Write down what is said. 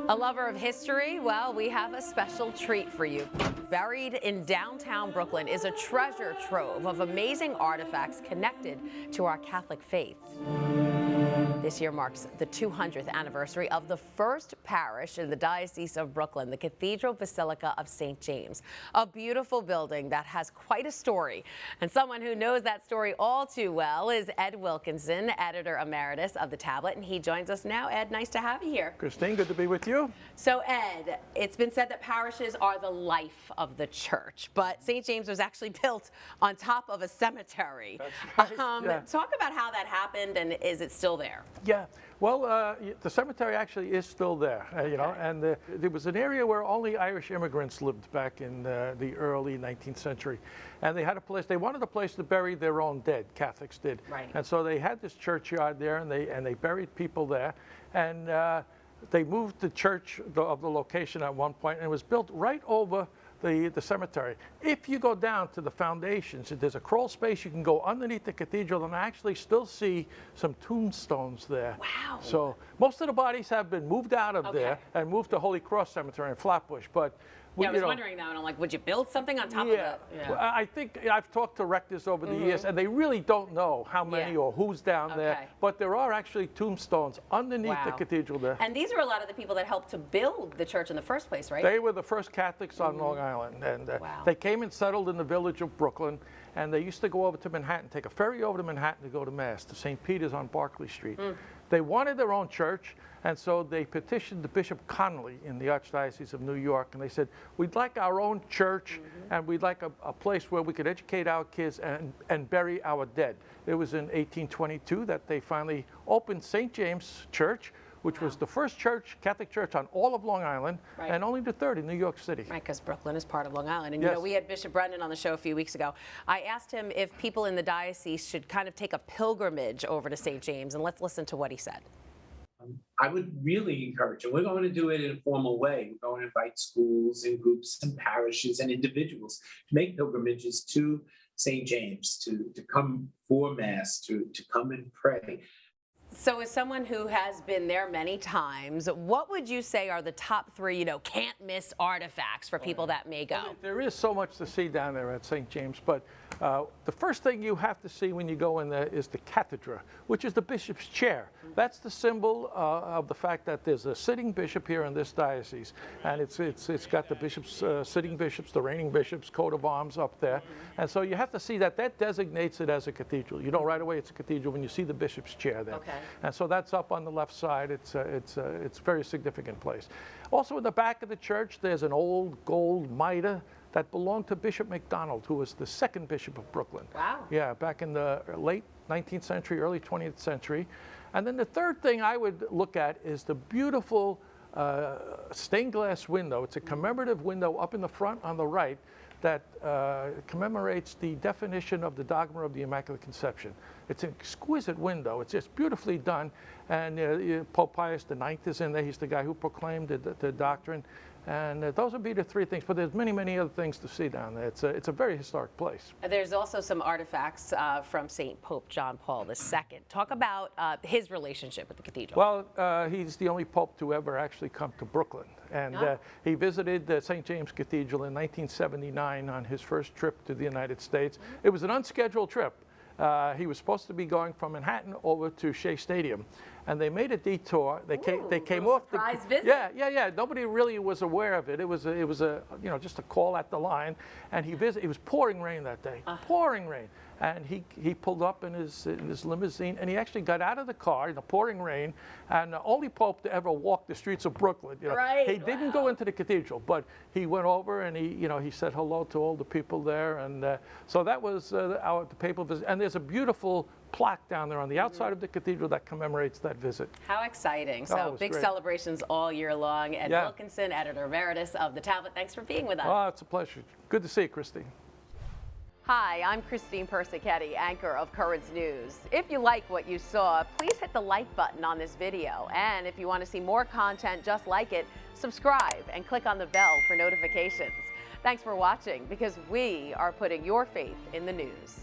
A lover of history? Well, we have a special treat for you. Buried in downtown Brooklyn is a treasure trove of amazing artifacts connected to our Catholic faith. This year marks the 200th anniversary of the first parish in the Diocese of Brooklyn, the Cathedral Basilica of St. James. A beautiful building that has quite a story. And someone who knows that story all too well is Ed Wilkinson, editor emeritus of The Tablet, and he joins us now. Ed, nice to have you here. Christine, good to be with you. So Ed, it's been said that parishes are the life of the church, but St. James was actually built on top of a cemetery. That's right. Yeah. Talk about how that happened, and is it still there? Yeah, well, the cemetery actually is still there, you know, and there was an area where only Irish immigrants lived back in the early 19th century. And they had a place, they wanted a place to bury their own dead, Catholics did. Right. And so they had this churchyard there, and they buried people there. And they moved the church of the location at one point, and it was built right over the cemetery. If you go down to the foundations, there's a crawl space. You can go underneath the cathedral and actually still see some tombstones there. Wow. So most of the bodies have been moved out of there and moved to Holy Cross Cemetery in Flatbush. But yeah, I was wondering that, and I'm like, would you build something on top of it? Yeah. Well, I think I've talked to rectors over the years, and they really don't know how many or who's down there. But there are actually tombstones underneath the cathedral there. And these are a lot of the people that helped to build the church in the first place, right? They were the first Catholics on Long Island, and they came and settled in the village of Brooklyn, and they used to go over to Manhattan, take a ferry over to Manhattan to go to Mass, to St. Peter's on Barclay Street. They wanted their own church, and so they petitioned the Bishop Connolly in the Archdiocese of New York, and they said, we'd like our own church, and we'd like a place where we could educate our kids and bury our dead. It was in 1822 that they finally opened St. James Church, which was the first church, Catholic church on all of Long Island, and only the third in New York City. Right, because Brooklyn is part of Long Island. And you know, we had Bishop Brennan on the show a few weeks ago. I asked him if people in the diocese should kind of take a pilgrimage over to St. James, and let's listen to what he said. I would really encourage, and we're going to do it in a formal way. We're going to invite schools and groups and parishes and individuals to make pilgrimages to St. James, to come for Mass, to come and pray. So as someone who has been there many times, what would you say are the top three, you know, can't miss artifacts for people that may go? There is so much to see down there at St. James, but the first thing you have to see when you go in there is the cathedra, which is the bishop's chair. That's the symbol of the fact that there's a sitting bishop here in this diocese, and it's got the bishops, sitting bishops, the reigning bishops, coat of arms up there, and so you have to see that designates it as a cathedral. You know right away it's a cathedral when you see the bishop's chair there. And so that's up on the left side. It's a very significant place. Also in the back of the church, there's an old gold mitre that belonged to Bishop MacDonald, who was the second bishop of Brooklyn. Wow. Yeah, back in the late 19th century, early 20th century. And then the third thing I would look at is the beautiful stained glass window. It's a commemorative window up in the front on the right that commemorates the definition of the dogma of the Immaculate Conception. It's an exquisite window. It's just beautifully done. And Pope Pius IX is in there. He's the guy who proclaimed the doctrine. And those would be the three things. But there's many, many other things to see down there. It's a very historic place. There's also some artifacts from St. Pope John Paul II. Talk about his relationship with the cathedral. Well, he's the only pope to ever actually come to Brooklyn. And he visited St. James Cathedral in 1979 on his first trip to the United States. It was an unscheduled trip. He was supposed to be going from Manhattan over to Shea Stadium, and they made a detour. They came off the surprise visit. Yeah. Nobody really was aware of it. It was a you know, just a call at the line, and he visited. It was pouring rain that day, pouring rain, and he pulled up in his limousine, and he actually got out of the car in the pouring rain, and the only pope to ever walk the streets of Brooklyn. You know, he didn't go into the cathedral, but he went over and he said hello to all the people there, and so that was the papal visit. And there's a beautiful plaque down there on the outside of the cathedral that commemorates that visit. How exciting. So big celebrations all year long. Ed Wilkinson, editor emeritus of The Tablet, thanks for being with us. Oh, it's a pleasure. Good to see you, Christine. Hi, I'm Christine Persichetti, anchor of Currents News. If you like what you saw, please hit the like button on this video. And if you want to see more content just like it, subscribe and click on the bell for notifications. Thanks for watching, because we are putting your faith in the news.